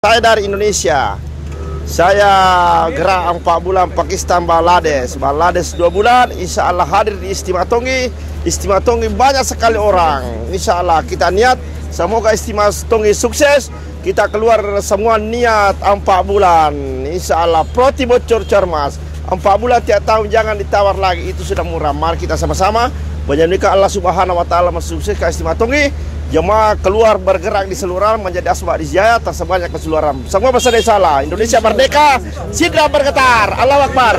Saya dari Indonesia. Saya gerak 4 bulan Pakistan Bangladesh 2 bulan. Insya Allah hadir di Istimewa Tonggi. Istimewa Tonggi banyak sekali orang. Insya Allah kita niat semoga Istimewa Tonggi sukses. Kita keluar semua niat 4 bulan. Insya Allah proti bocor cermas 4 bulan tiap tahun, jangan ditawar lagi. Itu sudah murah. Mari kita sama-sama menyembahkan Allah Subhanahu wa Ta'ala mensukseskan Istimewa Tonggi. Jemaah keluar bergerak di seluruh menjadi asbab Rijaya tersebanyak keseluruhan. Semua bersedih salah. Indonesia merdeka, sidra bergetar. Allahu Akbar.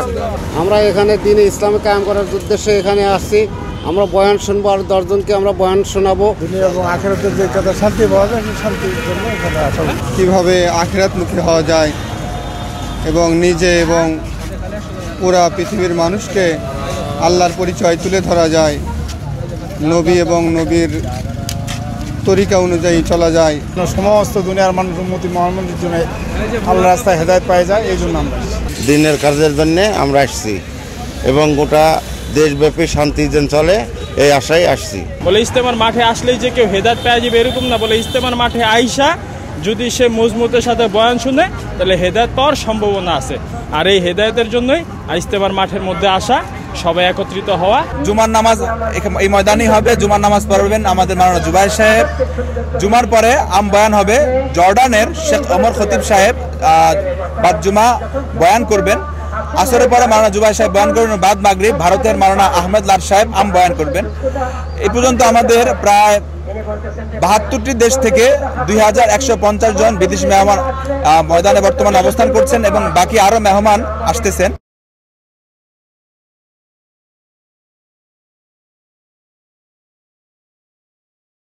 আমরা এখানে দিনে ইসলামে কায়েম করার উদ্দেশ্যে এখানে আসছি। আমরা বয়ান শুনবো আর 10 জনকে আমরা বয়ান শোনাবো। দুনিয়া এবং আখিরাতের যে কথা শান্তি পাওয়া যায় সেই শান্তির জন্য এখানে আসা। কিভাবে আখিরাতমুখী হওয়া যায় এবং নিজে এবং পুরা পৃথিবীর মানুষকে আল্লাহর পরিচয় তুলে ধরা যায়, নবী এবং নবীর তরিকা অনুযায়ী চলা যায়, সমস্ত দুনিয়ার মানুষ উম্মতি মুহাম্মদের জন্য আল্লাহর রাস্তায় হেদায়েত পাওয়া যায়, এই জন্য আমরা দিনের কাজের জন্য আমরা আসছি এবং গোটা দেশব্যাপী শান্তি যেন চলে এই আশায় আসছি। বলে ইজতেমার মাঠে আসলেই যে কেউ হেদায়েত পেয়ে যাবে এরকম না, বলে ইজতেমার মাঠে আইসা যদি সে মজবুতের সাথে বয়ান শুনে তাহলে হেদায়েত পাওয়ার সম্ভাবনা আছে। আর এই হেদায়েতের জন্যই ইজতেমার মাঠের মধ্যে আসা, সবাই একত্রিত হওয়া। জুমার নামাজ এই ময়দানেই হবে। জুমার নামাজ পড়বেন আমাদের মাওলানা জুবাইর সাহেব। জুমার পরে বয়ান হবে জর্ডানের শেখ ওমর খতিব সাহেব, বাদ জুমা বয়ান করবেন। আসরের পরে মাওলানা জুবাইর সাহেব বয়ান করবেন। বাদ মাগরিব ভারতের মাওলানা আহমেদ লার সাহেব বয়ান করবেন। এই পর্যন্ত আমাদের প্রায় 72টি দেশ থেকে 2150 জন বিদেশি মেহমান ময়দানে বর্তমানে অবস্থান করছেন এবং বাকি আরো মেহমান আসতেছেন।